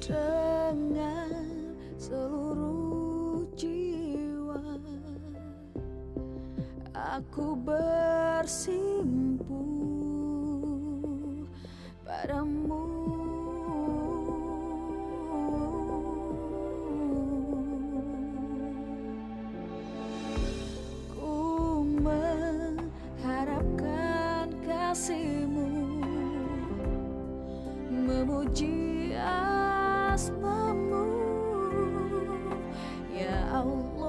dengan seluruh jiwa. Aku bersimpu padamu. Ku mengharapkan kasihmu, memuji asmamu, ya Allah.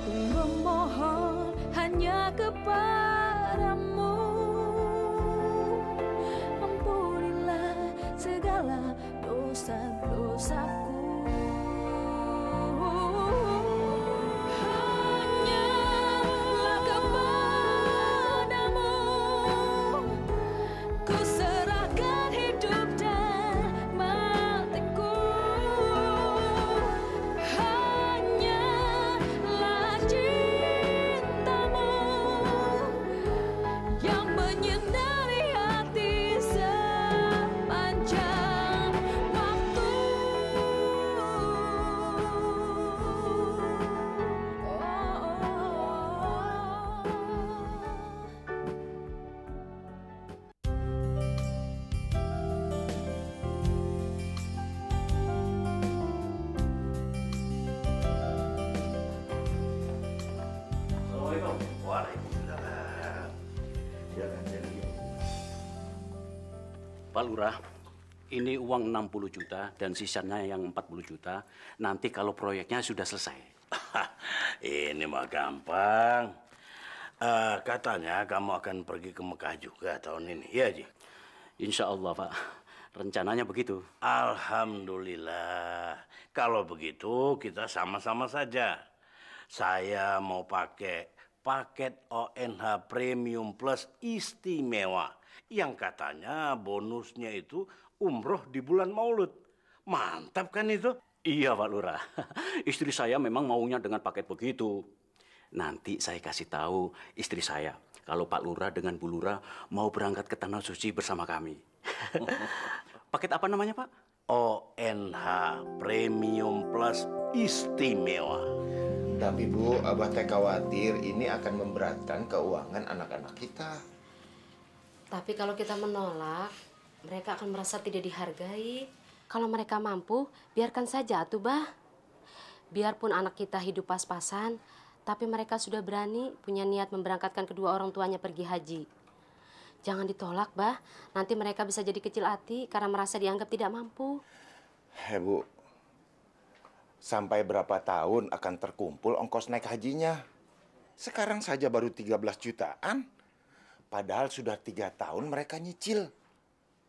Ku memohon hanya kepadamu, ampunilah segala dosa-dosaku. Hanyalah kepadamu ku serahkan hidup dan matiku. Hanyalah cintamu yang menyinari hati sepanjang waktu. Assalamualaikum. Waalaikumsalam. Silakan. Pak Lurah, ini uang 60 juta dan sisanya yang 40 juta. Nanti kalau proyeknya sudah selesai. Ini mah gampang. Katanya kamu akan pergi ke Mekah juga tahun ini, ya Ji? Insya Allah, Pak. Rencananya begitu. Alhamdulillah. Kalau begitu kita sama-sama saja. Saya mau pakai paket ONH Premium Plus istimewa yang katanya bonusnya itu umroh di bulan Maulud. Mantap kan itu? Iya, Pak Lurah. Istri saya memang maunya dengan paket begitu. Nanti saya kasih tahu istri saya kalau Pak Lurah dengan Bu Lurah mau berangkat ke Tanah Suci bersama kami. Paket apa namanya, Pak? ONH Premium Plus istimewa. Tapi Bu, Abah teh khawatir ini akan memberatkan keuangan anak-anak kita. Tapi kalau kita menolak, mereka akan merasa tidak dihargai. Kalau mereka mampu, biarkan saja atuh, Bah. Biarpun anak kita hidup pas-pasan, tapi mereka sudah berani punya niat memberangkatkan kedua orang tuanya pergi haji. Jangan ditolak, Bah. Nanti mereka bisa jadi kecil hati karena merasa dianggap tidak mampu. Bu, sampai berapa tahun akan terkumpul ongkos naik hajinya? Sekarang saja baru 13 jutaan. Padahal sudah 3 tahun mereka nyicil.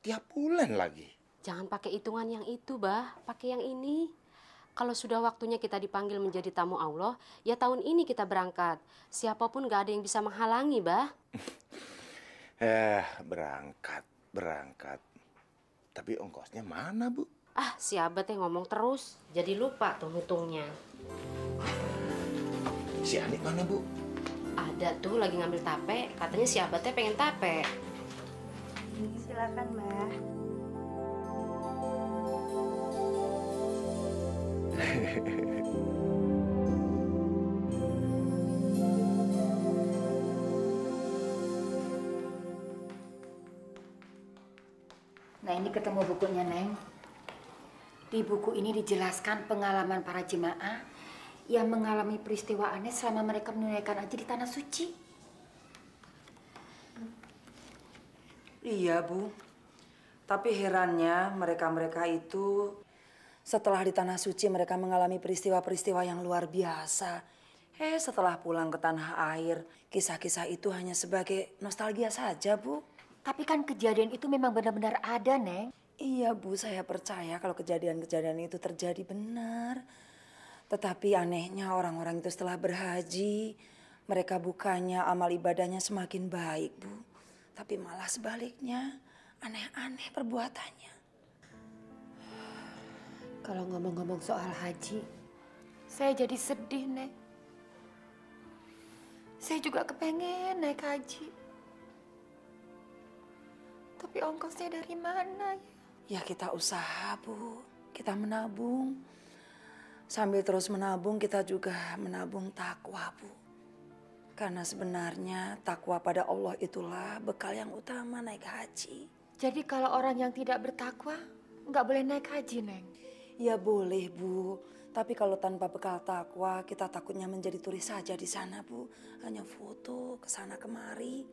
Tiap bulan lagi. Jangan pakai hitungan yang itu, Bah. Pakai yang ini. Kalau sudah waktunya kita dipanggil menjadi tamu Allah, ya tahun ini kita berangkat. Siapapun gak ada yang bisa menghalangi, Bah. Berangkat. Tapi ongkosnya mana, Bu? Ah, si Abah teh ngomong terus. Jadi lupa tuh hitungnya. Si Anik mana, Bu? Ada tuh lagi ngambil tape. Katanya si Abah teh pengen tape. Ini silakan, Mbak. Nah, ini ketemu bukunya, Neng. Di buku ini dijelaskan pengalaman para jemaah yang mengalami peristiwa aneh selama mereka menunaikan haji di Tanah Suci. Iya, Bu. Tapi herannya mereka-mereka itu setelah di Tanah Suci mereka mengalami peristiwa-peristiwa yang luar biasa. Setelah pulang ke tanah air, kisah-kisah itu hanya sebagai nostalgia saja, Bu. Tapi kan kejadian itu memang benar-benar ada, Neng. Iya, Bu, saya percaya kalau kejadian-kejadian itu terjadi benar. Tetapi anehnya orang-orang itu setelah berhaji, mereka bukannya amal ibadahnya semakin baik, Bu. Tapi malah sebaliknya, aneh-aneh perbuatannya. Kalau ngomong-ngomong soal haji, saya jadi sedih, Neng. Saya juga kepengen naik haji. Tapi ongkosnya dari mana ya? Ya kita usaha, Bu. Kita menabung. Sambil terus menabung, kita juga menabung takwa, Bu. Karena sebenarnya takwa pada Allah itulah bekal yang utama naik haji. Jadi kalau orang yang tidak bertakwa, nggak boleh naik haji, Neng? Ya boleh, Bu. Tapi kalau tanpa bekal takwa, kita takutnya menjadi turis saja di sana, Bu. Hanya foto ke sana kemari.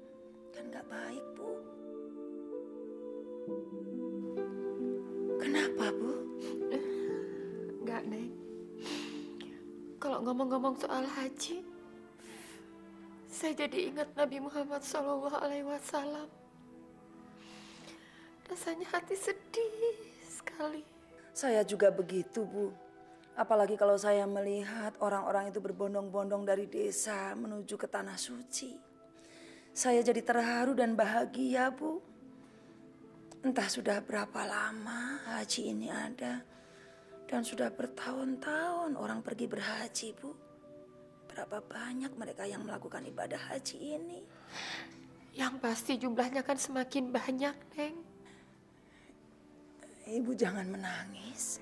Kan nggak baik, Bu. Kenapa, Bu? Nggak, Neng. Kalau ngomong-ngomong soal haji, saya jadi ingat Nabi Muhammad SAW. Rasanya hati sedih sekali. Saya juga begitu, Bu. Apalagi kalau saya melihat orang-orang itu berbondong-bondong dari desa menuju ke tanah suci. Saya jadi terharu dan bahagia, Bu. Entah sudah berapa lama haji ini ada. Dan sudah bertahun-tahun orang pergi berhaji, Bu. Berapa banyak mereka yang melakukan ibadah haji ini. Yang pasti jumlahnya kan semakin banyak, Neng. Ibu jangan menangis.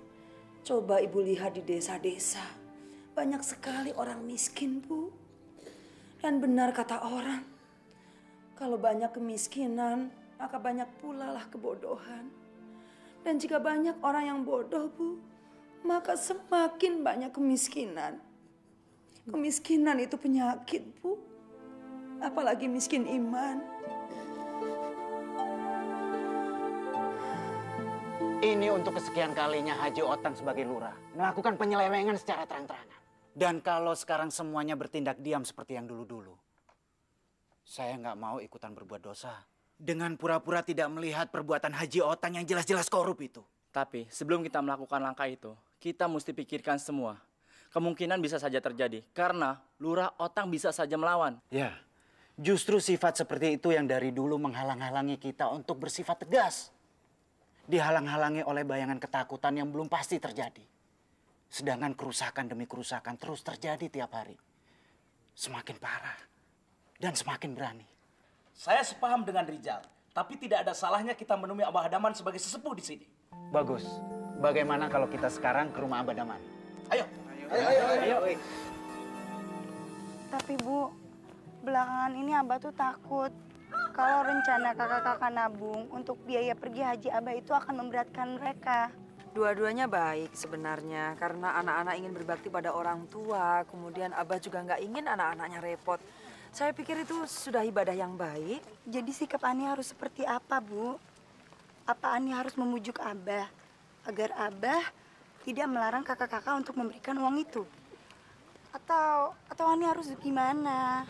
Coba Ibu lihat di desa-desa. Banyak sekali orang miskin, Bu. Dan benar kata orang, kalau banyak kemiskinan, maka banyak pula lah kebodohan. Dan jika banyak orang yang bodoh, Bu, maka semakin banyak kemiskinan. Kemiskinan itu penyakit, Bu. Apalagi miskin iman. Ini untuk kesekian kalinya Haji Otang sebagai lurah melakukan penyelewengan secara terang-terangan. Dan kalau sekarang semuanya bertindak diam seperti yang dulu-dulu, saya nggak mau ikutan berbuat dosa dengan pura-pura tidak melihat perbuatan Haji Otang yang jelas-jelas korup itu. Tapi sebelum kita melakukan langkah itu, kita mesti pikirkan semua. Kemungkinan bisa saja terjadi karena lurah Otang bisa saja melawan. Ya, justru sifat seperti itu yang dari dulu menghalang-halangi kita untuk bersifat tegas. Dihalang-halangi oleh bayangan ketakutan yang belum pasti terjadi. Sedangkan kerusakan demi kerusakan terus terjadi tiap hari. Semakin parah dan semakin berani. Saya sepaham dengan Rijal, tapi tidak ada salahnya kita menemui Abah Daman sebagai sesepuh di sini. Bagus. Bagaimana kalau kita sekarang ke rumah Abah Daman? Ayo. Ayo. Tapi Bu, belakangan ini Abah tuh takut kalau rencana kakak-kakak nabung untuk biaya pergi haji Abah itu akan memberatkan mereka. Dua-duanya baik sebenarnya, karena anak-anak ingin berbakti pada orang tua, kemudian Abah juga nggak ingin anak-anaknya repot. Saya pikir itu sudah ibadah yang baik. Jadi sikap Ani harus seperti apa, Bu? Apa Ani harus memujuk Abah agar Abah tidak melarang kakak-kakak untuk memberikan uang itu? Atau Ani harus gimana?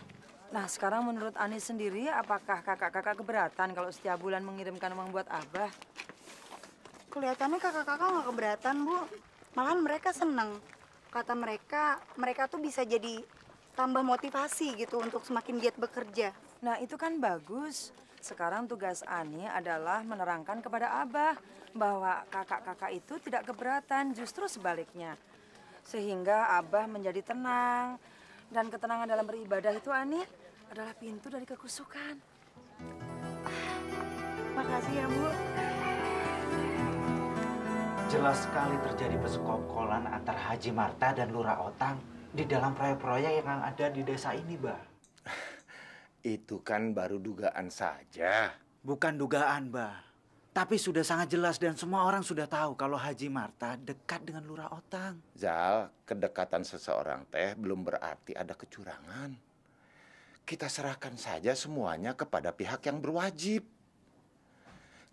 Nah, sekarang menurut Ani sendiri, apakah kakak-kakak keberatan kalau setiap bulan mengirimkan uang buat Abah? Kelihatannya kakak-kakak nggak keberatan, Bu. Malahan mereka seneng. Kata mereka tuh bisa jadi tambah motivasi gitu untuk semakin giat bekerja. Nah, itu kan bagus. Sekarang tugas Ani adalah menerangkan kepada Abah bahwa kakak-kakak itu tidak keberatan, justru sebaliknya. Sehingga Abah menjadi tenang. Dan ketenangan dalam beribadah itu, Ani, adalah pintu dari kekusukan. Makasih ya, Bu. Jelas sekali terjadi persekongkolan antara Haji Marta dan Lurah Otang di dalam proyek-proyek yang ada di desa ini, Bah. Itu kan baru dugaan saja. Bukan dugaan, Bah. Tapi sudah sangat jelas dan semua orang sudah tahu kalau Haji Marta dekat dengan Lurah Otang. Zal, kedekatan seseorang teh belum berarti ada kecurangan. Kita serahkan saja semuanya kepada pihak yang berwajib.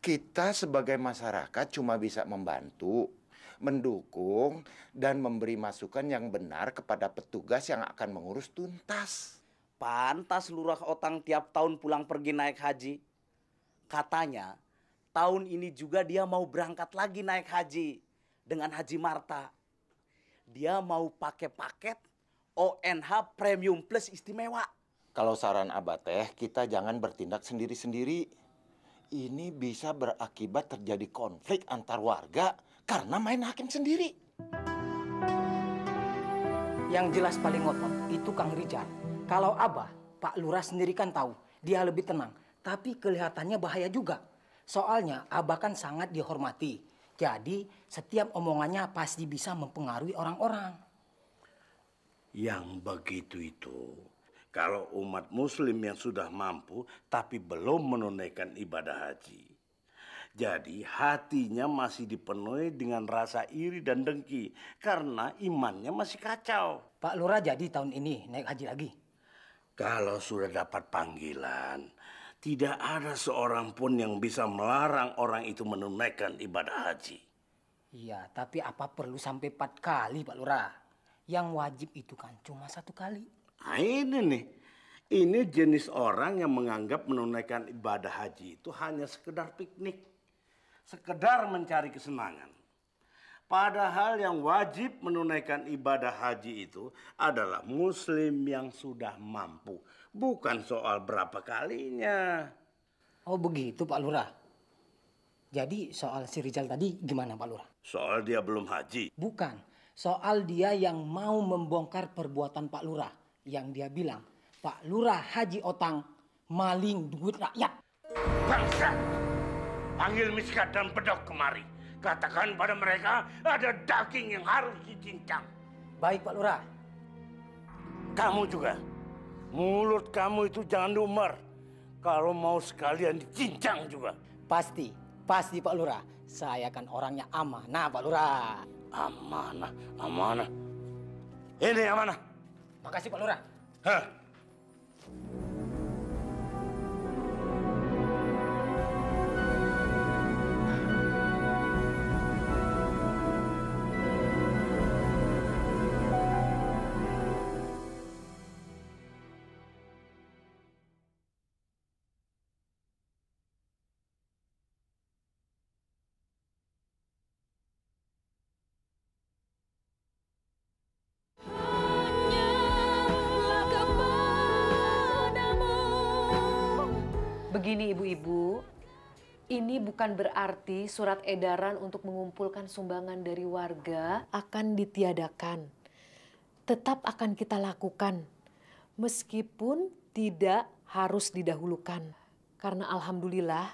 Kita sebagai masyarakat cuma bisa membantu, mendukung, dan memberi masukan yang benar kepada petugas yang akan mengurus tuntas. Pantas Lurah Otang tiap tahun pulang pergi naik haji. Katanya tahun ini juga dia mau berangkat lagi naik haji dengan Haji Marta. Dia mau pakai paket ONH Premium Plus istimewa. Kalau saran Abah teh, kita jangan bertindak sendiri-sendiri. Ini bisa berakibat terjadi konflik antar warga karena main hakim sendiri. Yang jelas paling ngotot itu Kang Rijal. Kalau Abah, Pak Lurah sendiri kan tahu dia lebih tenang. Tapi kelihatannya bahaya juga. Soalnya Abah kan sangat dihormati. Jadi setiap omongannya pasti bisa mempengaruhi orang-orang. Yang begitu itu, kalau umat muslim yang sudah mampu tapi belum menunaikan ibadah haji. Jadi hatinya masih dipenuhi dengan rasa iri dan dengki karena imannya masih kacau. Pak Lurah jadi tahun ini naik haji lagi. Kalau sudah dapat panggilan, tidak ada seorang pun yang bisa melarang orang itu menunaikan ibadah haji. Iya, tapi apa perlu sampai 4 kali, Pak Lurah? Yang wajib itu kan cuma 1 kali. Nah ini nih, ini jenis orang yang menganggap menunaikan ibadah haji itu hanya sekedar piknik. Sekedar mencari kesenangan. Padahal yang wajib menunaikan ibadah haji itu adalah muslim yang sudah mampu. Bukan soal berapa kalinya. Oh begitu Pak Lurah. Jadi soal si Rizal tadi gimana Pak Lurah? Soal dia belum haji. Bukan. Soal dia yang mau membongkar perbuatan Pak Lurah. Yang dia bilang, Pak Lurah Haji Otang maling duit rakyat. Bangsa! Panggil Miskat dan Pedok kemari. Katakan pada mereka ada daging yang harus dicincang. Baik Pak Lurah. Kamu juga. Mulut kamu itu jangan diumbar. Kalau mau sekalian dicincang juga. Pasti Pak Lurah. Saya kan orangnya amanah Pak Lurah. Amanah. Ini amanah. Makasih Pak Lurah. Hah? Begini ibu-ibu, ini bukan berarti surat edaran untuk mengumpulkan sumbangan dari warga akan ditiadakan. Tetap akan kita lakukan, meskipun tidak harus didahulukan. Karena alhamdulillah,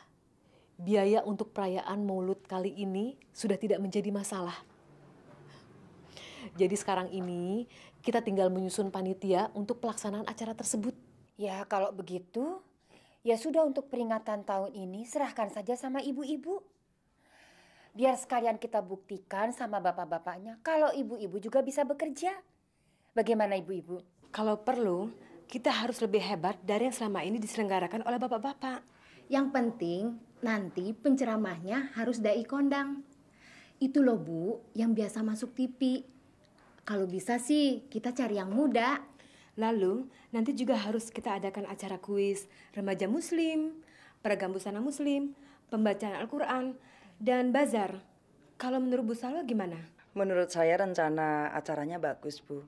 biaya untuk perayaan Maulud kali ini sudah tidak menjadi masalah. Jadi sekarang ini kita tinggal menyusun panitia untuk pelaksanaan acara tersebut. Ya kalau begitu, ya sudah untuk peringatan tahun ini serahkan saja sama ibu-ibu. Biar sekalian kita buktikan sama bapak-bapaknya kalau ibu-ibu juga bisa bekerja. Bagaimana ibu-ibu? Kalau perlu, kita harus lebih hebat dari yang selama ini diselenggarakan oleh bapak-bapak. Yang penting nanti penceramahnya harus dai kondang. Itu loh Bu, yang biasa masuk TV. Kalau bisa sih kita cari yang muda. Lalu nanti juga harus kita adakan acara kuis remaja muslim, peragam busana muslim, pembacaan Al-Quran, dan bazar. Kalau menurut Bu Salwa gimana? Menurut saya rencana acaranya bagus, Bu.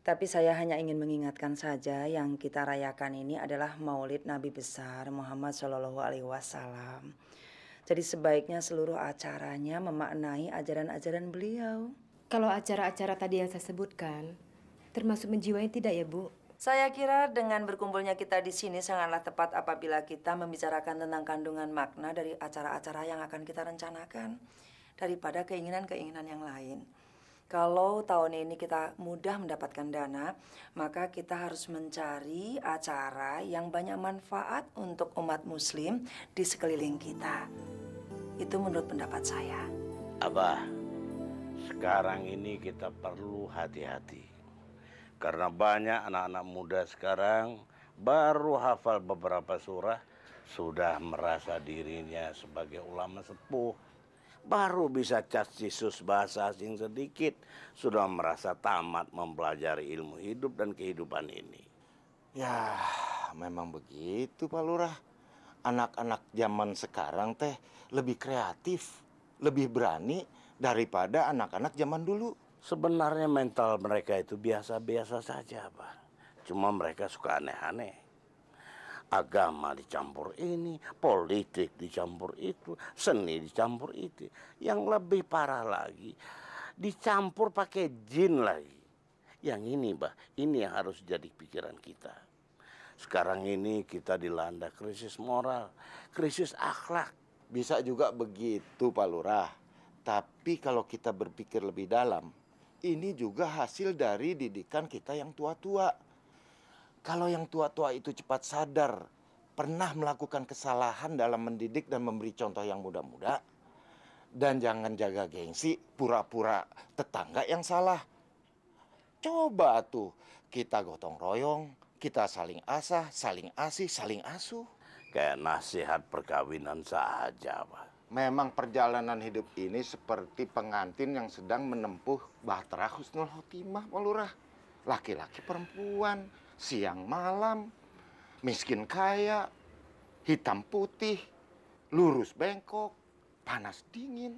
Tapi saya hanya ingin mengingatkan saja yang kita rayakan ini adalah Maulid Nabi besar Muhammad SAW. Jadi sebaiknya seluruh acaranya memaknai ajaran-ajaran beliau. Kalau acara-acara tadi yang saya sebutkan, termasuk menjiwai tidak ya, Bu? Saya kira dengan berkumpulnya kita di sini sangatlah tepat apabila kita membicarakan tentang kandungan makna dari acara-acara yang akan kita rencanakan daripada keinginan-keinginan yang lain. Kalau tahun ini kita mudah mendapatkan dana, maka kita harus mencari acara yang banyak manfaat untuk umat muslim di sekeliling kita. Itu menurut pendapat saya. Abah, sekarang ini kita perlu hati-hati. Karena banyak anak-anak muda sekarang baru hafal beberapa surah, sudah merasa dirinya sebagai ulama sepuh. Baru bisa cacisus bahasa asing sedikit, sudah merasa tamat mempelajari ilmu hidup dan kehidupan ini. Ya, memang begitu Pak Lurah. Anak-anak zaman sekarang teh lebih kreatif, lebih berani daripada anak-anak zaman dulu. Sebenarnya mental mereka itu biasa-biasa saja, Pak. Cuma mereka suka aneh-aneh. Agama dicampur ini, politik dicampur itu, seni dicampur itu. Yang lebih parah lagi, dicampur pakai jin lagi. Yang ini, Bah, ini yang harus jadi pikiran kita. Sekarang ini kita dilanda krisis moral, krisis akhlak. Bisa juga begitu, Pak Lurah. Tapi kalau kita berpikir lebih dalam, ini juga hasil dari didikan kita yang tua-tua. Kalau yang tua-tua itu cepat sadar, pernah melakukan kesalahan dalam mendidik dan memberi contoh yang muda-muda, dan jangan jaga gengsi, pura-pura tetangga yang salah. Coba tuh, kita gotong royong, kita saling asah, saling asih, saling asuh. Kayak nasihat perkawinan saja, Pak. Memang perjalanan hidup ini seperti pengantin yang sedang menempuh bahtera husnul khotimah, Pak Lurah. Laki-laki perempuan, siang malam, miskin kaya, hitam putih, lurus bengkok, panas dingin.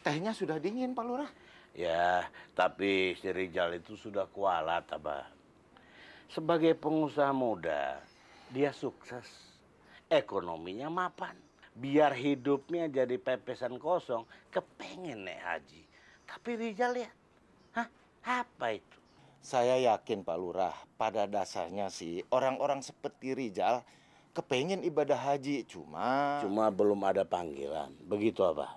Tehnya sudah dingin, Pak Lurah. Ya, tapi si Rijal itu sudah kualat, Abah. Sebagai pengusaha muda, dia sukses. Ekonominya mapan. Biar hidupnya jadi pepesan kosong, kepengen naik haji. Tapi Rijal ya, apa itu? Saya yakin, Pak Lurah, pada dasarnya sih orang-orang seperti Rijal kepengen ibadah haji, cuma belum ada panggilan. Begitu, Abah.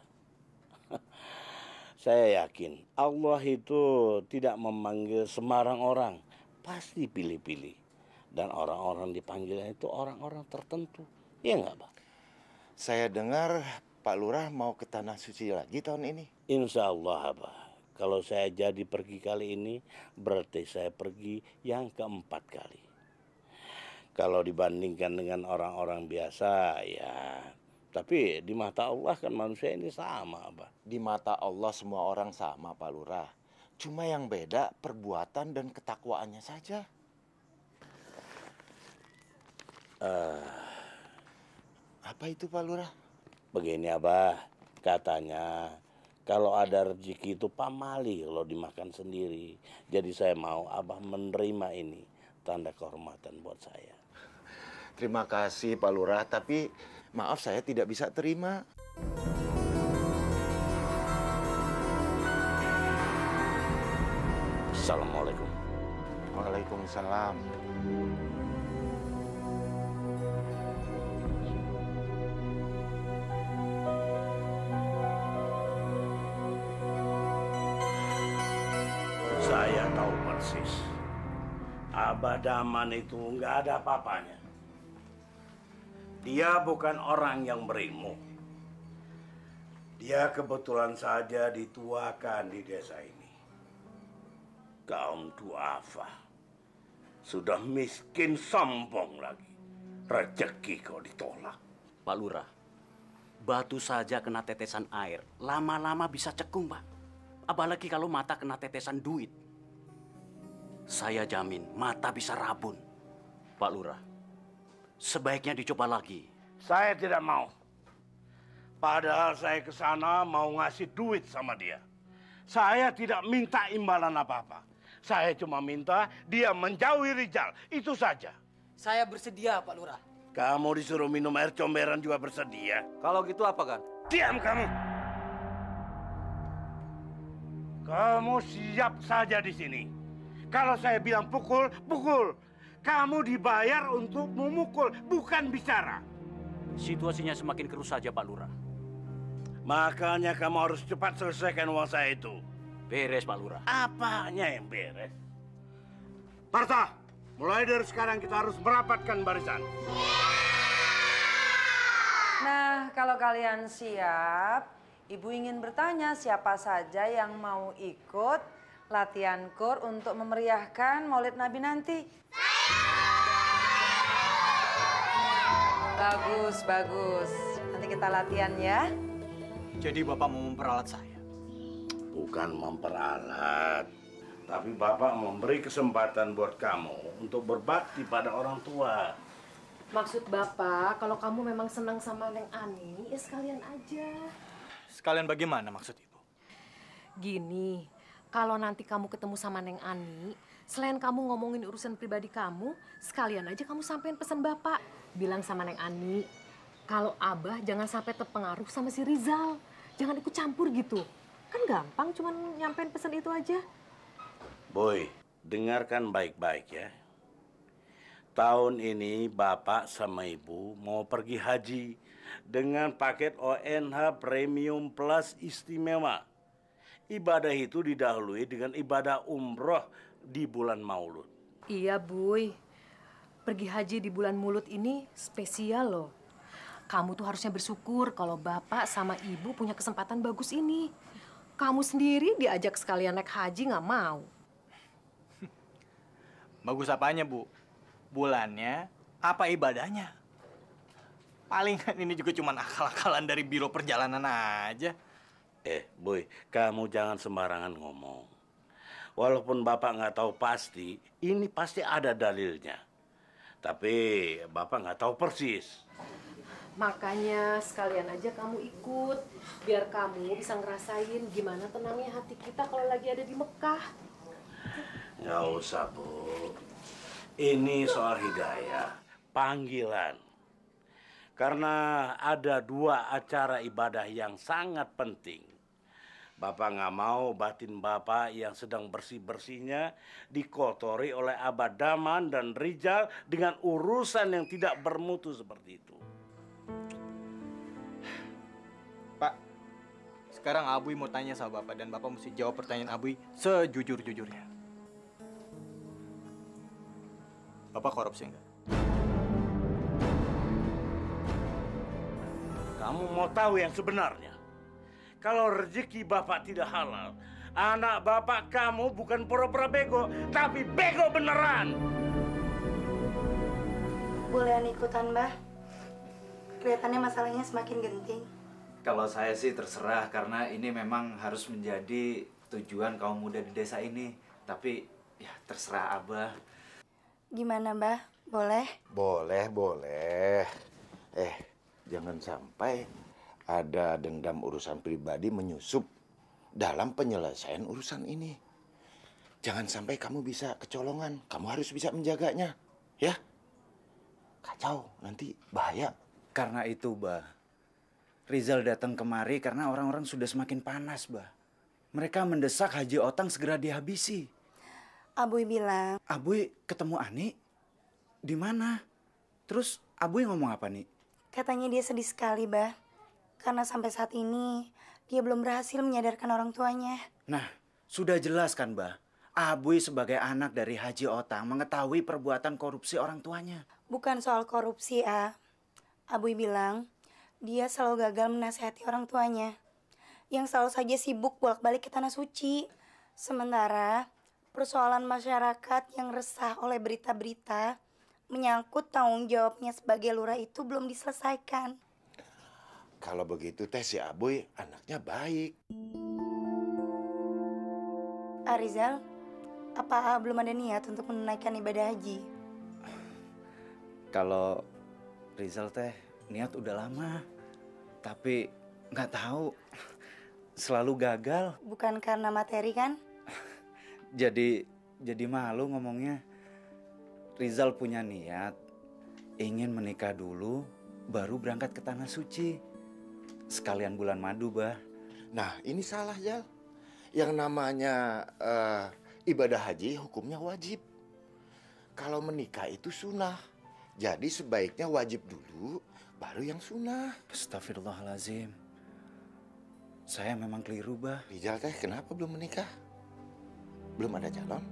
Saya yakin Allah itu tidak memanggil sembarang orang. Pasti pilih-pilih. Dan orang-orang dipanggilnya itu orang-orang tertentu. Iya nggak, Pak? Saya dengar Pak Lurah mau ke Tanah Suci lagi tahun ini. Insya Allah, Abah. Kalau saya jadi pergi kali ini, berarti saya pergi yang keempat kali. Kalau dibandingkan dengan orang-orang biasa, ya. Tapi di mata Allah kan manusia ini sama, Abah. Di mata Allah semua orang sama, Pak Lurah. Cuma yang beda perbuatan dan ketakwaannya saja. Apa itu, Pak Lurah? Begini, Abah. Katanya kalau ada rezeki itu pamali kalau dimakan sendiri. Jadi saya mau Abah menerima ini. Tanda kehormatan buat saya. Terima kasih, Pak Lurah. Tapi maaf, saya tidak bisa terima. Assalamualaikum. Waalaikumsalam. Saya tahu persis. Abah Daman itu nggak ada apa-apanya. Dia bukan orang yang berilmu. Dia kebetulan saja dituakan di desa ini. Kaum duafa. Sudah miskin sombong lagi. Rezeki kau ditolak. Pak Lurah, batu saja kena tetesan air, lama-lama bisa cekung, Pak. Apalagi kalau mata kena tetesan duit. Saya jamin mata bisa rabun. Pak Lurah, sebaiknya dicoba lagi. Saya tidak mau. Padahal saya ke sana mau ngasih duit sama dia. Saya tidak minta imbalan apa-apa. Saya cuma minta dia menjauhi Rijal. Itu saja. Saya bersedia, Pak Lurah. Kamu disuruh minum air comberan juga bersedia. Kalau gitu apa, Kang? Diam kamu. Kamu siap saja di sini. Kalau saya bilang pukul, pukul. Kamu dibayar untuk memukul, bukan bicara. Situasinya semakin keruh saja, Pak Lurah. Makanya kamu harus cepat selesaikan uang saya itu. Beres, Pak Lurah. Apanya yang beres? Parta, mulai dari sekarang kita harus merapatkan barisan. Nah, kalau kalian siap, Ibu ingin bertanya siapa saja yang mau ikut latihan kur untuk memeriahkan Maulid Nabi nanti. Bagus, bagus. Nanti kita latihan ya. Jadi Bapak mau memperalat saya? Bukan memperalat, tapi Bapak memberi kesempatan buat kamu untuk berbakti pada orang tua. Maksud Bapak, kalau kamu memang senang sama Neng Ani, ya sekalian aja. Sekalian bagaimana maksud Ibu? Gini, kalau nanti kamu ketemu sama Neng Ani, selain kamu ngomongin urusan pribadi kamu, sekalian aja kamu sampein pesan Bapak. Bilang sama Neng Ani, kalau Abah jangan sampai terpengaruh sama si Rizal. Jangan ikut campur gitu. Kan gampang cuman nyampein pesan itu aja. Boy, dengarkan baik-baik ya. Tahun ini Bapak sama Ibu mau pergi haji. dengan paket ONH Premium Plus istimewa. Ibadah itu didahului dengan ibadah umroh di bulan Maulud. Iya, Buy. Pergi haji di bulan Maulud ini spesial loh. Kamu tuh harusnya bersyukur kalau bapak sama ibu punya kesempatan bagus ini. Kamu sendiri diajak sekalian naik haji nggak mau. Bagus apanya, Bu? Bulannya apa ibadahnya? Palingan ini juga cuma akal-akalan dari biro perjalanan aja. Boy, kamu jangan sembarangan ngomong. Walaupun Bapak nggak tahu pasti, ini pasti ada dalilnya. Tapi Bapak nggak tahu persis. Makanya sekalian aja kamu ikut. Biar kamu bisa ngerasain gimana tenangnya hati kita kalau lagi ada di Mekah. Nggak usah, Bu. Ini soal hidayah, panggilan. Karena ada 2 acara ibadah yang sangat penting. Bapak nggak mau batin Bapak yang sedang bersih-bersihnya dikotori oleh Abah Daman dan Rizal dengan urusan yang tidak bermutu seperti itu. Pak, sekarang Abuy mau tanya sama Bapak dan Bapak mesti jawab pertanyaan Abuy sejujur-jujurnya. Bapak korupsi enggak? Kamu mau tahu yang sebenarnya? Kalau rezeki Bapak tidak halal, anak Bapak kamu bukan pura-pura bego, tapi bego beneran. Bolehan ikutan, Mbah? Kelihatannya masalahnya semakin genting. Kalau saya sih terserah, karena ini memang harus menjadi tujuan kaum muda di desa ini. Tapi ya terserah Abah. Gimana, Mbah? Boleh? Boleh. Jangan sampai ada dendam urusan pribadi menyusup dalam penyelesaian urusan ini. Jangan sampai kamu bisa kecolongan. Kamu harus bisa menjaganya, ya? Kacau, nanti bahaya. Karena itu, Bah, Rizal datang kemari karena orang-orang sudah semakin panas, Bah. Mereka mendesak Haji Otang segera dihabisi. Abuy bilang. Abuy ketemu Ani? Di mana? Terus Abuy ngomong apa nih? Katanya dia sedih sekali, Bah. Karena sampai saat ini dia belum berhasil menyadarkan orang tuanya. Nah, sudah jelas kan, Bah? Abuy sebagai anak dari Haji Otang mengetahui perbuatan korupsi orang tuanya. Bukan soal korupsi, Abuy bilang dia selalu gagal menasihati orang tuanya. Yang selalu saja sibuk bolak-balik ke Tanah Suci. Sementara persoalan masyarakat yang resah oleh berita-berita menyangkut tanggung jawabnya sebagai lurah itu belum diselesaikan. Kalau begitu teh si Abuy anaknya baik. Rizal, apa belum ada niat untuk menunaikan ibadah haji? Kalau Rizal teh niat udah lama, tapi nggak tahu selalu gagal. Bukan karena materi kan? Jadi malu ngomongnya. Rizal punya niat ingin menikah dulu, baru berangkat ke Tanah Suci. Sekalian bulan madu, Bah. Nah, ini salah, Jal. Yang namanya ibadah haji hukumnya wajib. Kalau menikah itu sunnah. Jadi sebaiknya wajib dulu, baru yang sunnah. Astagfirullahaladzim. Saya memang keliru, Bah. Rizal teh kenapa belum menikah? Belum ada calon?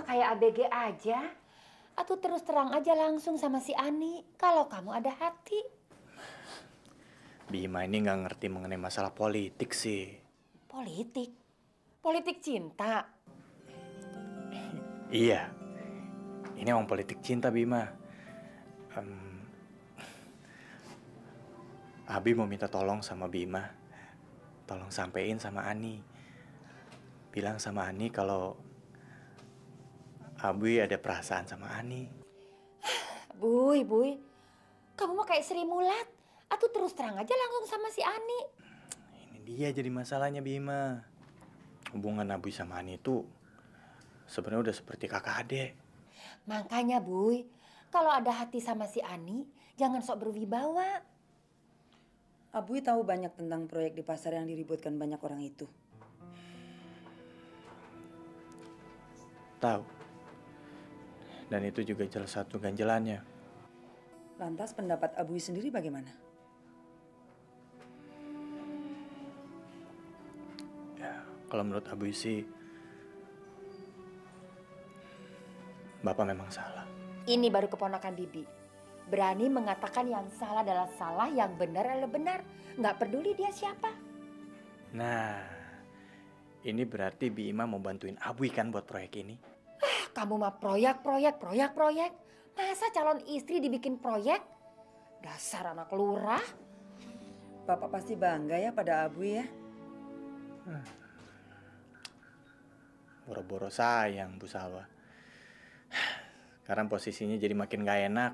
Kayak ABG aja. Atau terus terang aja langsung sama si Ani kalau kamu ada hati. Bima ini nggak ngerti mengenai masalah politik sih. Politik? Politik cinta? Iya, ini emang politik cinta, Bima. Abi mau minta tolong sama Bima. Tolong sampein sama Ani. Bilang sama Ani kalau Abi ada perasaan sama Ani. Buy, kamu mah kayak Sri Mulat. Atau terus terang aja langsung sama si Ani. Ini dia jadi masalahnya, Bima. Hubungan Abi sama Ani itu sebenarnya udah seperti kakak adik. Makanya, Buy, Kalau ada hati sama si Ani, jangan sok berwibawa. Abui tahu banyak tentang proyek di pasar yang diributkan banyak orang itu. Tahu. Dan itu juga salah satu ganjelannya. Lantas pendapat Abui sendiri bagaimana? Ya, kalau menurut Abui sih, Bapak memang salah. Ini baru keponakan Bibi. Berani mengatakan yang salah adalah salah, yang benar adalah benar. Nggak peduli dia siapa. Nah, ini berarti Bi Ima mau bantuin Abui kan buat proyek ini? Kamu mah proyek. Masa calon istri dibikin proyek? Dasar anak lurah. Bapak pasti bangga ya pada Abui ya? Boro-boro sayang, Bu Salwa. Sekarang posisinya jadi makin gak enak.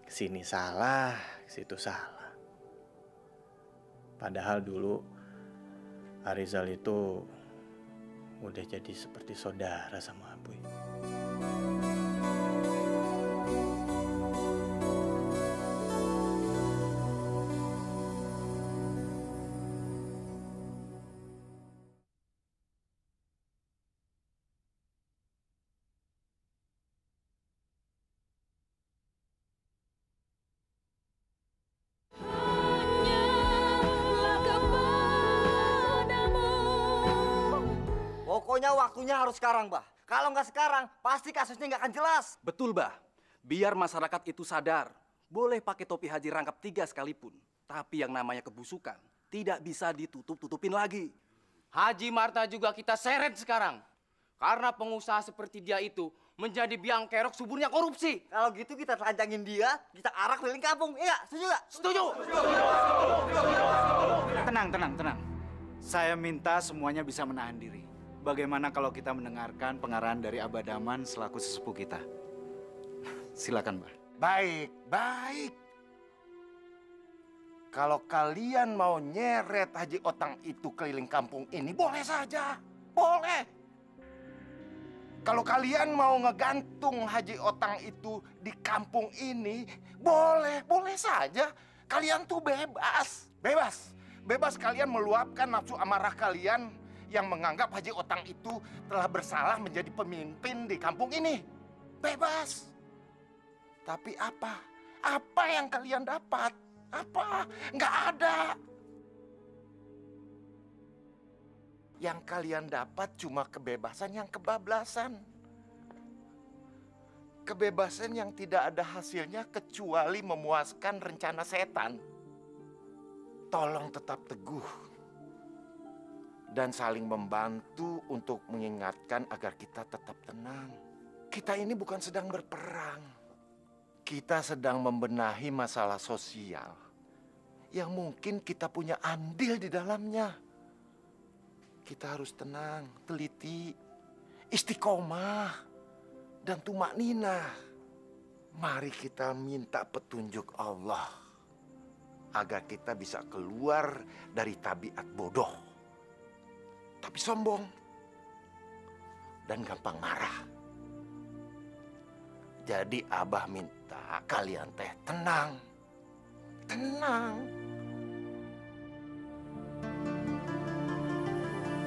Kesini salah, kesitu salah. Padahal dulu Arizal itu udah jadi seperti saudara sama Abui. Pokoknya waktunya harus sekarang, Bah. Kalau nggak sekarang, pasti kasusnya nggak akan jelas. Betul, Bah. Biar masyarakat itu sadar. Boleh pakai topi haji rangkap 3 sekalipun. Tapi yang namanya kebusukan tidak bisa ditutup-tutupin lagi. Haji Marta juga kita seret sekarang. Karena pengusaha seperti dia itu menjadi biang kerok suburnya korupsi. Kalau gitu kita telanjangin dia, kita arak keliling kampung. Iya, setuju nggak? Setuju. Tenang. Saya minta semuanya bisa menahan diri. Bagaimana kalau kita mendengarkan pengarahan dari Abah Daman selaku sesepuh kita? Silakan, Mbak. Baik. Kalau kalian mau nyeret Haji Otang itu keliling kampung ini, boleh saja. Boleh. Kalau kalian mau ngegantung Haji Otang itu di kampung ini, boleh saja. Kalian tuh bebas kalian meluapkan nafsu amarah kalian yang menganggap Haji Otang itu telah bersalah menjadi pemimpin di kampung ini. Bebas. Tapi apa? Apa yang kalian dapat? Apa? Nggak ada. Yang kalian dapat cuma kebebasan yang kebablasan. Kebebasan yang tidak ada hasilnya kecuali memuaskan rencana setan. Tolong tetap teguh dan saling membantu untuk mengingatkan agar kita tetap tenang. Kita ini bukan sedang berperang. Kita sedang membenahi masalah sosial yang mungkin kita punya andil di dalamnya. Kita harus tenang, teliti, istiqomah, dan tumakninah. Mari kita minta petunjuk Allah agar kita bisa keluar dari tabiat bodoh, tapi sombong dan gampang marah. Jadi Abah minta kalian teh tenang.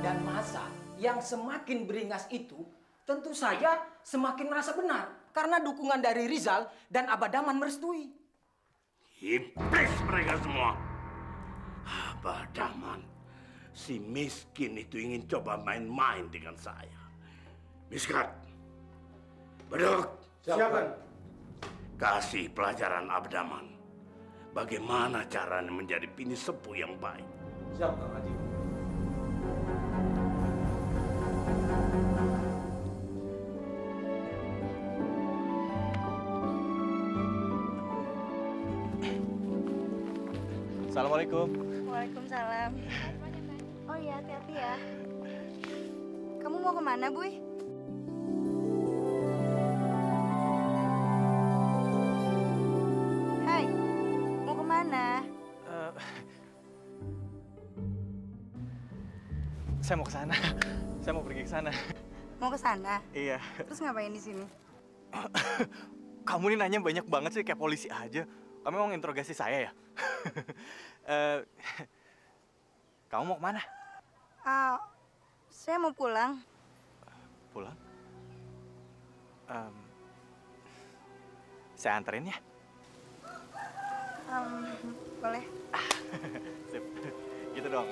Dan masa yang semakin beringas itu tentu saja semakin merasa benar karena dukungan dari Rizal dan Abah Daman merestui. Iblis mereka semua. Abah Daman, si miskin itu ingin coba main-main dengan saya. Miskat, beduk. Siapa? Kasih pelajaran Abah Daman. Bagaimana caranya menjadi bini sepuh yang baik. Siap, Kang Haji. Assalamualaikum. Waalaikumsalam. Oh iya, hati-hati ya. Kamu mau kemana, Buy? Hai, mau kemana? Saya mau ke sana. Saya mau pergi ke sana. Mau ke sana? Iya. Terus ngapain di sini? Kamu nih nanya banyak banget sih, kayak polisi aja. Kamu mau interogasi saya ya? Kamu mau kemana? Saya mau pulang. Pulang? Saya anterin ya? Boleh. Sip. Gitu dong.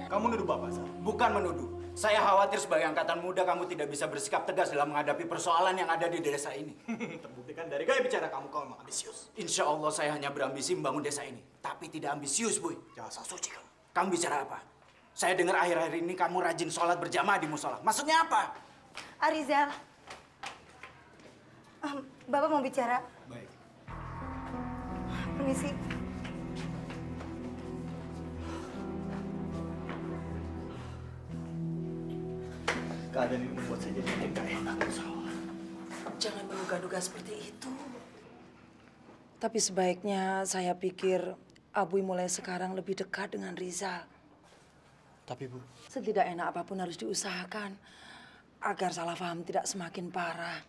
Kamu nuduh Bapak, Sar? Bukan menuduh. Saya khawatir sebagai angkatan muda kamu tidak bisa bersikap tegas dalam menghadapi persoalan yang ada di desa ini. Terbuktikan dari gaya bicara kamu memang ambisius. Insya Allah saya hanya berambisi membangun desa ini. Tapi tidak ambisius, Boy. Jangan sok suci kamu. Kamu bicara apa? Saya dengar akhir-akhir ini kamu rajin sholat berjamaah di musola. Maksudnya apa? Arizal. Bapak mau bicara. Baik. Permisi. Keadaan ini membuat saya jadi makin gak enak. Jangan menduga-duga seperti itu. Tapi sebaiknya saya pikir Abuy mulai sekarang lebih dekat dengan Rizal. Tapi Bu, Setidak enak apapun harus diusahakan agar salah paham tidak semakin parah.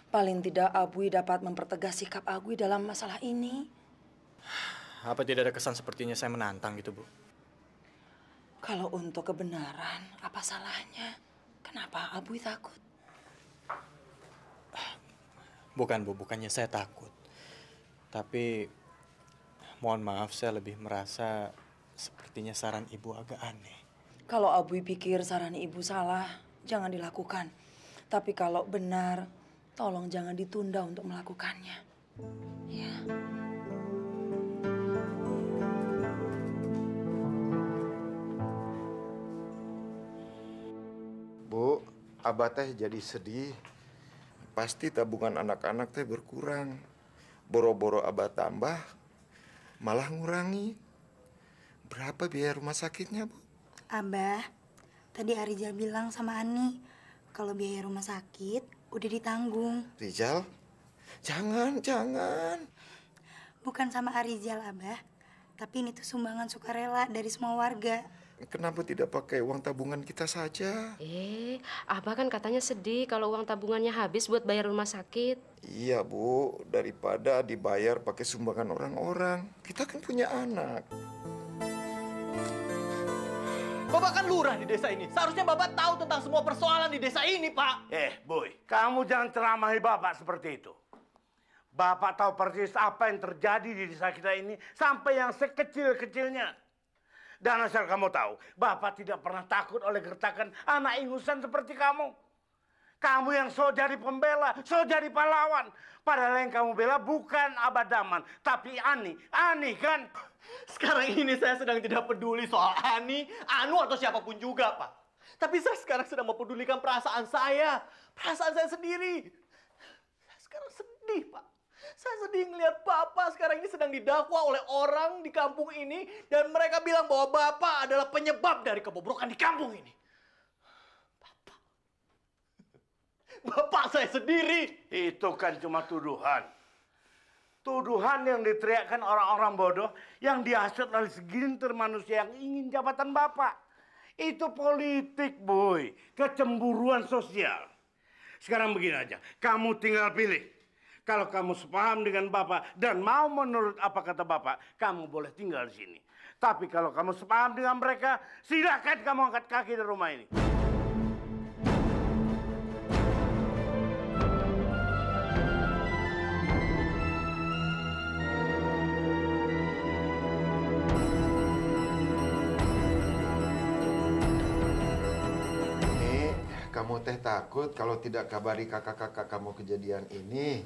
Paling tidak Abuy dapat mempertegas sikap Abuy dalam masalah ini. apa tidak ada kesan sepertinya saya menantang gitu, Bu? Kalau untuk kebenaran, apa salahnya? Kenapa Abuy takut? Bukan, Bu. Bukannya saya takut. Tapi, mohon maaf, saya lebih merasa sepertinya saran Ibu agak aneh. Kalau Abuy pikir saran Ibu salah, jangan dilakukan. Tapi kalau benar, tolong jangan ditunda untuk melakukannya. Ya. Bu, Abah teh jadi sedih. Pasti tabungan anak-anak teh berkurang. Boro-boro Abah tambah, malah ngurangi. Berapa biaya rumah sakitnya, Bu? Abah, tadi Arizal bilang sama Ani, kalau biaya rumah sakit udah ditanggung. Rizal, jangan. Bukan sama Arizal, Abah. Tapi ini tuh sumbangan sukarela dari semua warga. Kenapa tidak pakai uang tabungan kita saja? Abah kan katanya sedih kalau uang tabungannya habis buat bayar rumah sakit. Iya, Bu. Daripada dibayar pakai sumbangan orang-orang. Kita kan punya anak. Bapak kan lurah di desa ini. Seharusnya Bapak tahu tentang semua persoalan di desa ini, Pak. Boy, kamu jangan ceramahi Bapak seperti itu. Bapak tahu persis apa yang terjadi di desa kita ini sampai yang sekecil-kecilnya. Dan asal kamu tahu, Bapak tidak pernah takut oleh gertakan anak ingusan seperti kamu. Kamu yang so jadi pembela, so jadi pahlawan. Padahal yang kamu bela bukan Abah Daman, tapi Ani. Ani kan? Sekarang ini saya sedang tidak peduli soal Ani, Anu atau siapapun juga, Pak. Tapi saya sekarang sedang mempedulikan perasaan saya. Perasaan saya sendiri. Saya sekarang sedih, Pak. Saya sedih ngelihat Bapak sekarang ini sedang didakwa oleh orang di kampung ini. Dan mereka bilang bahwa Bapak adalah penyebab dari kebobrokan di kampung ini. Bapak saya sendiri. Itu kan cuma tuduhan. Tuduhan yang diteriakkan orang-orang bodoh yang dihasut oleh segelintir manusia yang ingin jabatan Bapak. Itu politik, Boy. Kecemburuan sosial. Sekarang begini aja, kamu tinggal pilih. Kalau kamu sepaham dengan Bapak dan mau menurut apa kata Bapak, kamu boleh tinggal di sini. Tapi kalau kamu sepaham dengan mereka, silakan kamu angkat kaki dari rumah ini. Kamu teh takut kalau tidak kabari kakak-kakak kamu kejadian ini.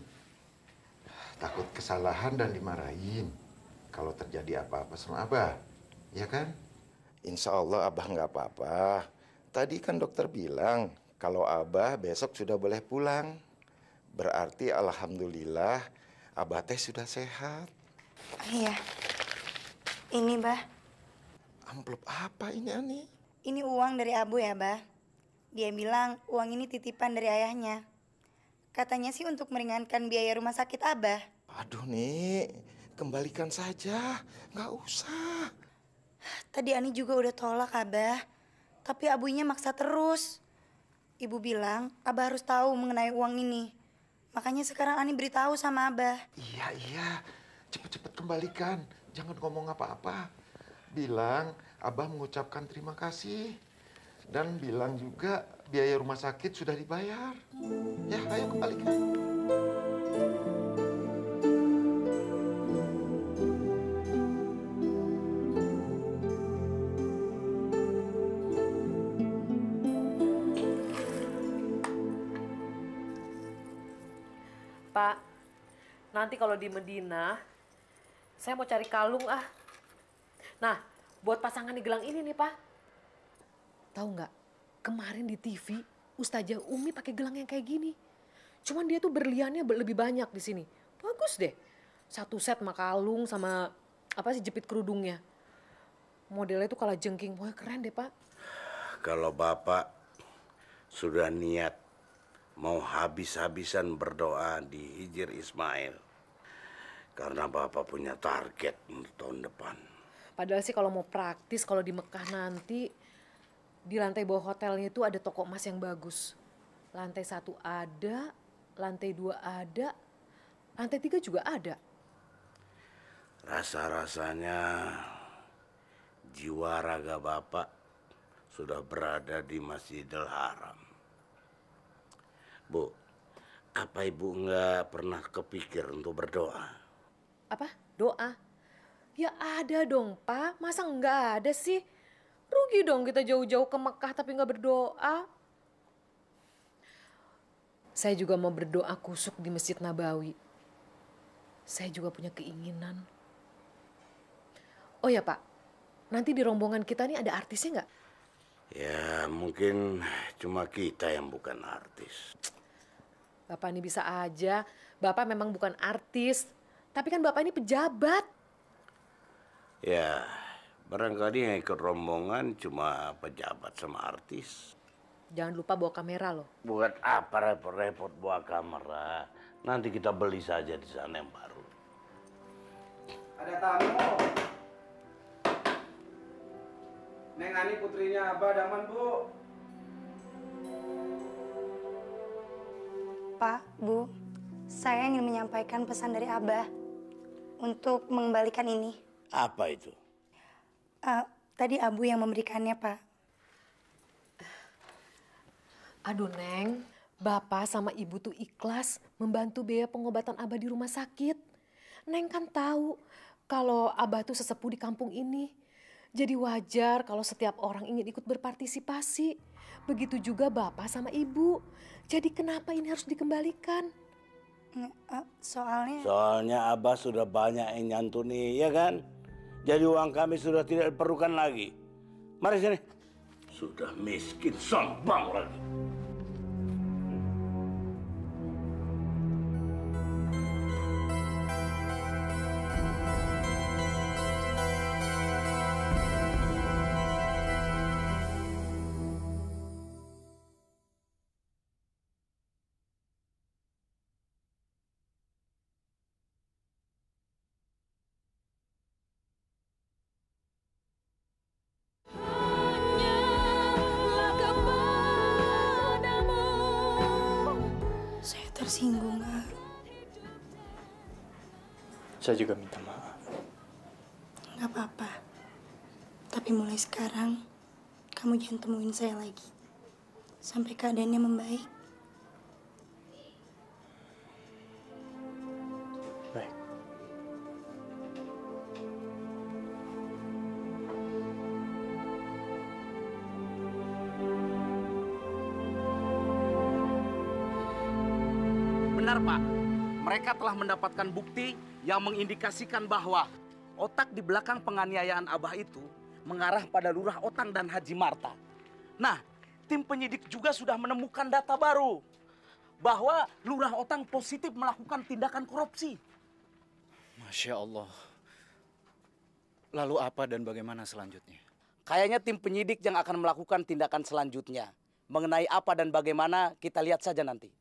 Takut kesalahan dan dimarahin kalau terjadi apa-apa sama Abah, ya kan? Insya Allah Abah nggak apa-apa. Tadi kan dokter bilang kalau Abah besok sudah boleh pulang. Berarti alhamdulillah Abah teh sudah sehat. Iya. Ini, Bah. Amplop apa ini, Ani? Ini uang dari Abu ya, Bah. Dia bilang uang ini titipan dari ayahnya. Katanya sih untuk meringankan biaya rumah sakit Abah. Aduh, Nik. Kembalikan saja. Nggak usah. Tadi Ani juga udah tolak, Abah. Tapi abunya maksa terus. Ibu bilang Abah harus tahu mengenai uang ini. Makanya sekarang Ani beritahu sama Abah. Iya. Cepet-cepet kembalikan. Jangan ngomong apa-apa. Bilang Abah mengucapkan terima kasih. Dan bilang juga biaya rumah sakit sudah dibayar. Ya, ayo kembalikan. Pak, nanti kalau di Medina, saya mau cari kalung ah. Nah, buat pasangan di gelang ini nih, Pak. Tahu nggak, kemarin di TV Ustazah Umi pakai gelang yang kayak gini. Cuman dia tuh berliannya lebih banyak di sini. Bagus deh. Satu set sama kalung sama jepit kerudungnya. Modelnya tuh kalah jengking. Wah, keren deh, Pak. Kalau Bapak sudah niat mau habis-habisan berdoa di Hijir Ismail. Karena Bapak punya target untuk tahun depan. Padahal sih kalau mau praktis, kalau di Mekah nanti, di lantai bawah hotelnya itu ada toko emas yang bagus. Lantai 1 ada, lantai 2 ada, lantai 3 juga ada. Rasa-rasanya jiwa raga Bapak sudah berada di Masjidil Haram. Bu, apa Ibu nggak pernah kepikir untuk berdoa? Apa? Doa? Ya ada dong, Pak. Masa nggak ada sih? Rugi dong kita jauh-jauh ke Mekah tapi nggak berdoa. Saya juga mau berdoa kusuk di Masjid Nabawi. Saya juga punya keinginan. Oh ya Pak, nanti di rombongan kita nih ada artisnya nggak? Ya mungkin cuma kita yang bukan artis. Bapak ini bisa aja, Bapak memang bukan artis. Tapi kan Bapak ini pejabat. Ya, barangkali yang ikut rombongan cuma pejabat sama artis. Jangan lupa bawa kamera loh. Buat apa repot-repot bawa kamera? Nanti kita beli saja di sana yang baru. Ada tamu. Neng Ani putrinya Abah Daman, Bu. Pak, Bu, saya ingin menyampaikan pesan dari Abah untuk mengembalikan ini. Apa itu? Tadi Abu yang memberikannya, Pak. Aduh, Neng. Bapak sama Ibu tuh ikhlas membantu biaya pengobatan Abah di rumah sakit. Neng kan tahu kalau Abah tuh sesepuh di kampung ini. Jadi wajar kalau setiap orang ingin ikut berpartisipasi. Begitu juga Bapak sama Ibu. Jadi kenapa ini harus dikembalikan? Soalnya Abah sudah banyak yang nyantuni, ya kan? Jadi uang kami sudah tidak diperlukan lagi. Mari sini. Sudah miskin, sombong lagi. Tersinggung, Saya juga minta maaf. Nggak apa-apa. Tapi mulai sekarang, kamu jangan temuin saya lagi. Sampai keadaannya membaik. Baik. Benar, Pak. Mereka telah mendapatkan bukti yang mengindikasikan bahwa otak di belakang penganiayaan Abah itu mengarah pada Lurah Otang dan Haji Marta. Nah, tim penyidik juga sudah menemukan data baru bahwa Lurah Otang positif melakukan tindakan korupsi. Masya Allah. Lalu apa dan bagaimana selanjutnya? Kayaknya tim penyidik yang akan melakukan tindakan selanjutnya. Mengenai apa dan bagaimana, kita lihat saja nanti.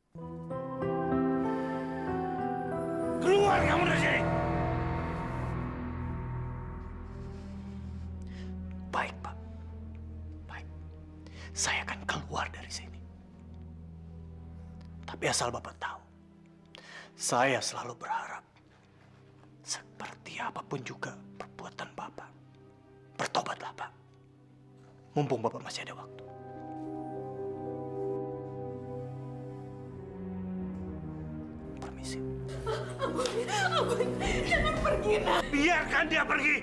Keluar kamu dari sini! Baik, Pak. Baik. Saya akan keluar dari sini. Tapi asal Bapak tahu, saya selalu berharap seperti apapun juga perbuatan Bapak, bertobatlah, Pak. Mumpung Bapak masih ada waktu. Permisi. Ampun, jangan pergi, Nak. Biarkan dia pergi.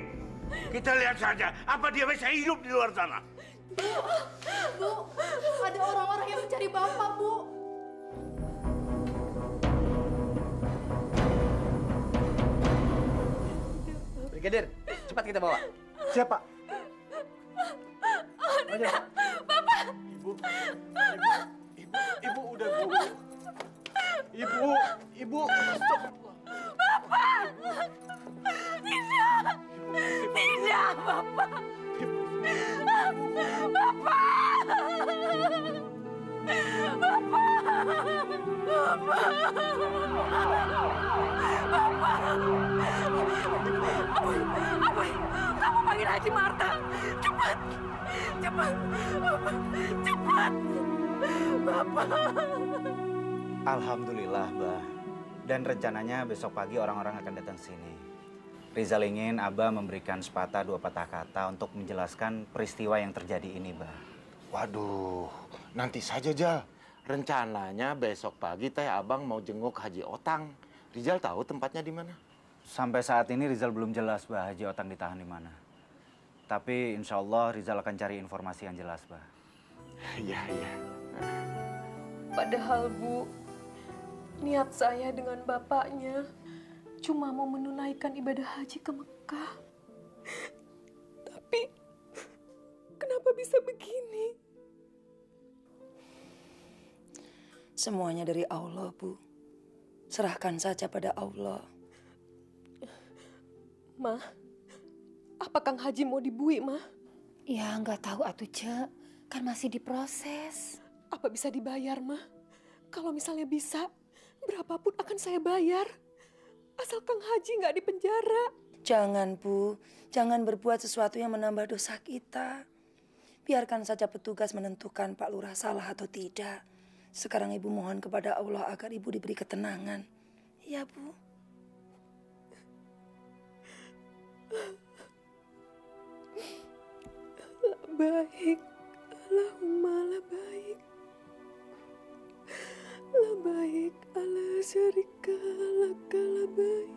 Kita lihat saja apa dia bisa hidup di luar sana. Bu, ada orang-orang yang mencari Bapak, Bu. Brigadir, cepat kita bawa. Siapa? Aduh, Bapak. Ibu udah, Bu. Ibu. Bapak. Tidak. Tidak, Bapak. Apa? Kamu panggil Haji Marta. Cepat. Cepat. Bapak. Alhamdulillah, Bah. Dan rencananya besok pagi orang-orang akan datang sini. Rizal ingin Abah memberikan sepatah dua patah kata untuk menjelaskan peristiwa yang terjadi ini, Bah. Waduh, nanti saja, Jal. Rencananya besok pagi teh abang mau jenguk Haji Otang. Rizal tahu tempatnya di mana? Sampai saat ini Rizal belum jelas, Bah, Haji Otang ditahan di mana. Tapi insya Allah Rizal akan cari informasi yang jelas, Bah. Iya. Padahal, Bu, niat saya dengan bapaknya cuma mau menunaikan ibadah haji ke Mekah. Tapi, kenapa bisa begini? Semuanya dari Allah, Bu. Serahkan saja pada Allah. Ma, apa Kang Haji mau dibuih, Ma? Ya, nggak tahu atuh, Cek. Kan masih diproses. Apa bisa dibayar, Ma? Kalau misalnya bisa, berapapun akan saya bayar. Asal Kang Haji nggak dipenjara. Jangan, Bu. Jangan berbuat sesuatu yang menambah dosa kita. Biarkan saja petugas menentukan Pak Lurah salah atau tidak. Sekarang Ibu mohon kepada Allah agar Ibu diberi ketenangan. Ya, Bu. Baik. Allahumma la baik. La baik ala syarika laka la baik.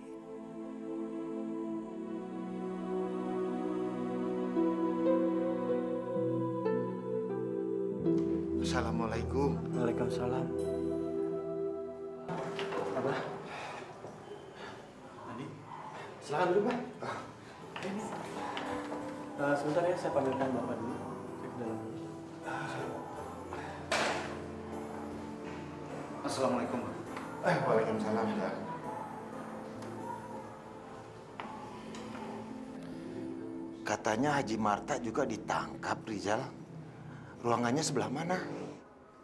Assalamualaikum. Waalaikumsalam. Abah. Andi, silakan dulu, Pak. Sebentar ya, saya panggilkan Bapak dulu. Saya ke dalam dulu. Assalamualaikum. Waalaikumsalam, Pak. Katanya Haji Marta juga ditangkap, Rizal. Ruangannya sebelah mana?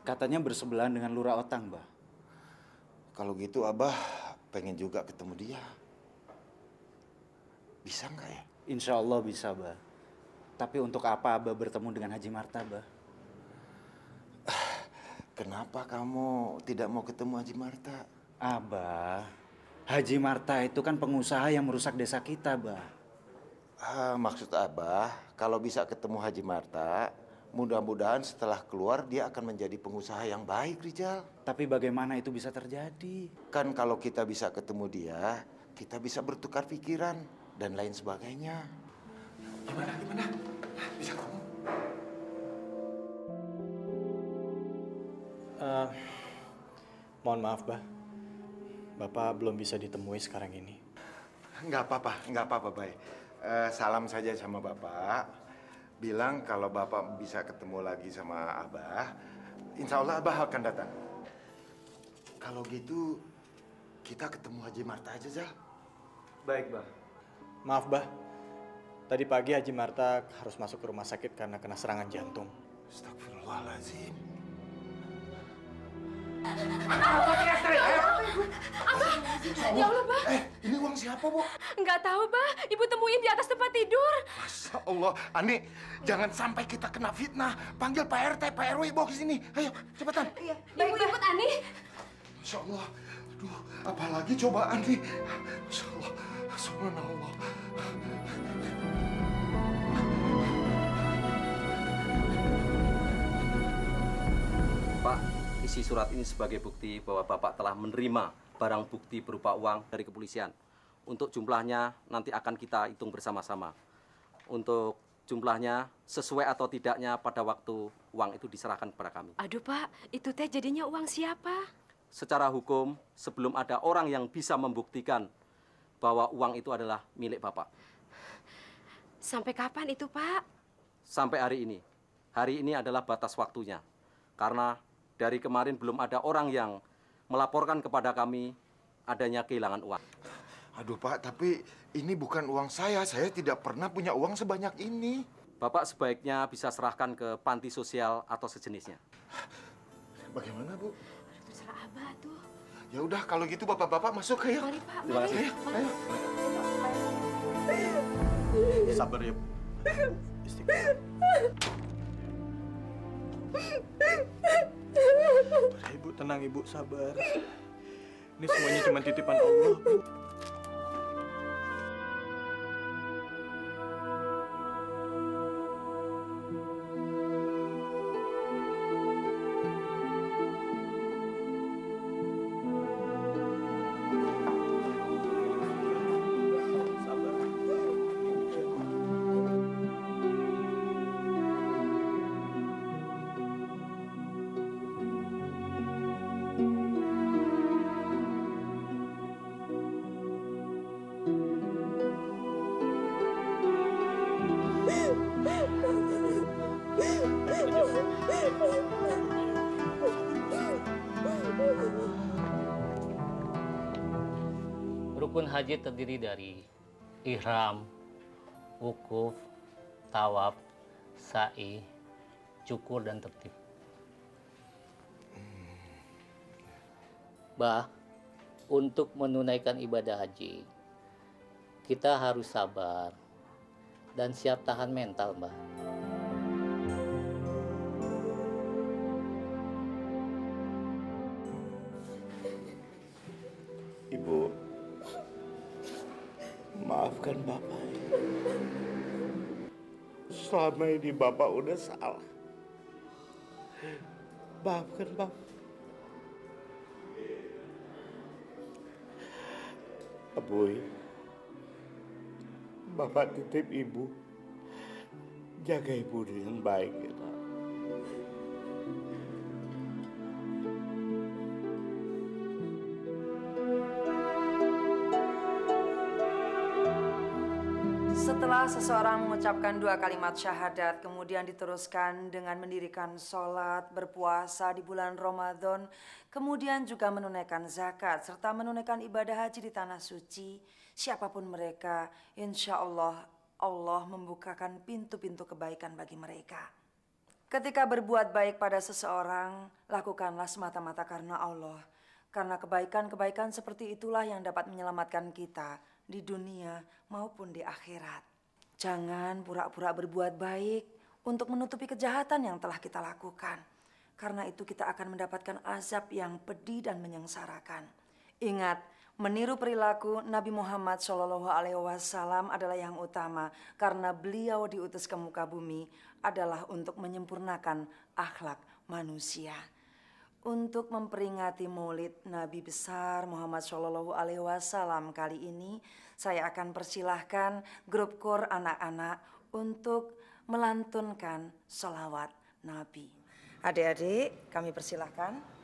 Katanya bersebelahan dengan Lurah Otang, Bah. Kalau gitu Abah pengen juga ketemu dia. Bisa nggak ya? Insya Allah bisa, Bah. Tapi untuk apa Abah bertemu dengan Haji Marta, Bah? Kenapa kamu tidak mau ketemu Haji Marta? Abah, Haji Marta itu kan pengusaha yang merusak desa kita, Bah. Maksud Abah, kalau bisa ketemu Haji Marta, mudah-mudahan setelah keluar dia akan menjadi pengusaha yang baik, Rijal. Tapi bagaimana itu bisa terjadi? Kan kalau kita bisa ketemu dia, kita bisa bertukar pikiran dan lain sebagainya. Gimana? Bisa ketemu? Mohon maaf, Bah. Bapak belum bisa ditemui sekarang ini. Nggak apa-apa, Bay. Salam saja sama Bapak. Bilang kalau Bapak bisa ketemu lagi sama Abah, insya Allah Abah akan datang. Kalau gitu, kita ketemu Haji Marta aja, Zal. Baik, Bah. Maaf, Bah. Tadi pagi Haji Marta harus masuk ke rumah sakit karena kena serangan jantung. Astagfirullahaladzim. Ya Allah, Bah. Ini uang siapa, Bu? Nggak tahu, Bah. Ibu temuin di atas tempat tidur. Masya Allah. Ani, jangan sampai kita kena fitnah. Panggil Pak RT, Pak RW, bawa ke sini. Ayo, cepetan. Iya, Ibu ikut Ani. Masya Allah. Aduh, apalagi cobaan nih. Masya Allah. Subhanallah. Pak, isi surat ini sebagai bukti bahwa Bapak telah menerima barang bukti berupa uang dari kepolisian. Untuk jumlahnya nanti akan kita hitung bersama-sama. Untuk jumlahnya sesuai atau tidaknya pada waktu uang itu diserahkan kepada kami. Aduh Pak, itu teh jadinya uang siapa? Secara hukum, sebelum ada orang yang bisa membuktikan bahwa uang itu adalah milik Bapak. Sampai kapan itu Pak? Sampai hari ini. Hari ini adalah batas waktunya. Karena dari kemarin belum ada orang yang melaporkan kepada kami adanya kehilangan uang. Aduh Pak, tapi ini bukan uang saya. Saya tidak pernah punya uang sebanyak ini. Bapak sebaiknya bisa serahkan ke panti sosial atau sejenisnya. Bagaimana, Bu? Terserah Abah tuh. Ya udah, kalau gitu bapak-bapak masuk ayo. Mari Pak, Terima kasih. Ayo. Sabar ya, Bu. Istighfar. Ibu, tenang Ibu, sabar. Ini semuanya cuma titipan Allah, Bu. Rukun haji terdiri dari ihram, wukuf, tawaf, sa'i, cukur, dan tertib. Bah, untuk menunaikan ibadah haji, kita harus sabar dan siap tahan mental, Mbah. Ibu, maafkan Bapak. Selama ini Bapak udah salah. Maafkan Bapak. Aboy, Bapak titip Ibu. Jaga Ibu dengan baik ya, Pak. Setelah seseorang mengucapkan 2 kalimat syahadat, kemudian diteruskan dengan mendirikan sholat, berpuasa di bulan Ramadan, kemudian juga menunaikan zakat, serta menunaikan ibadah haji di tanah suci, siapapun mereka, insya Allah, Allah membukakan pintu-pintu kebaikan bagi mereka. Ketika berbuat baik pada seseorang, lakukanlah semata-mata karena Allah. Karena kebaikan-kebaikan seperti itulah yang dapat menyelamatkan kita di dunia maupun di akhirat. Jangan pura-pura berbuat baik untuk menutupi kejahatan yang telah kita lakukan. Karena itu kita akan mendapatkan azab yang pedih dan menyengsarakan. Ingat Meniru perilaku Nabi Muhammad SAW adalah yang utama karena beliau diutus ke muka bumi adalah untuk menyempurnakan akhlak manusia. Untuk memperingati Maulid Nabi besar Muhammad SAW kali ini, saya akan persilahkan grup kor anak-anak untuk melantunkan sholawat Nabi. Adik-adik, kami persilahkan.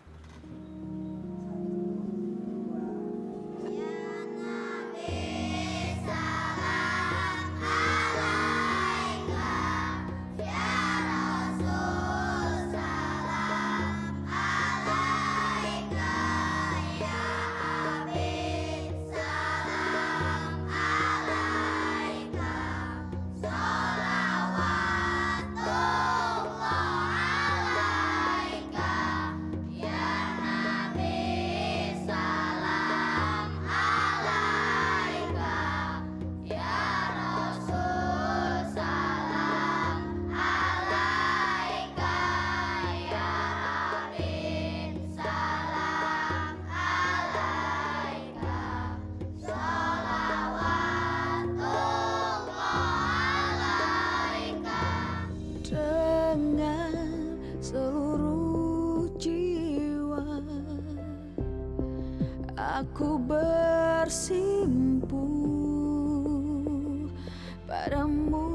Aku bersimpu padamu.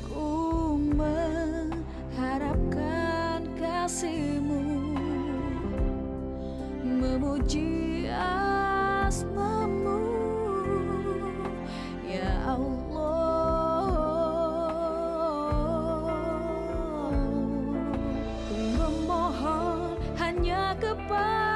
Ku mengharapkan kasih-Mu, memuji asma-Mu, ya Allah. Hanya kepada